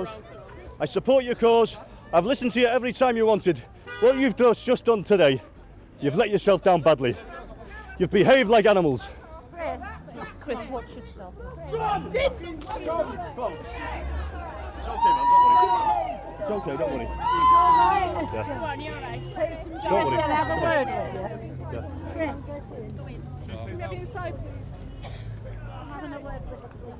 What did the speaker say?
cause. I support your cause. I've listened to you every time you wanted. What you've just done today, you've let yourself down badly. You've behaved like animals. Chris, watch yourself. It's okay, man, don't worry. It's okay, don't worry. Go on, you're right. Take some Don't worry. and have a word with you. Yeah. Can we have you inside, please? I'm having a word with you.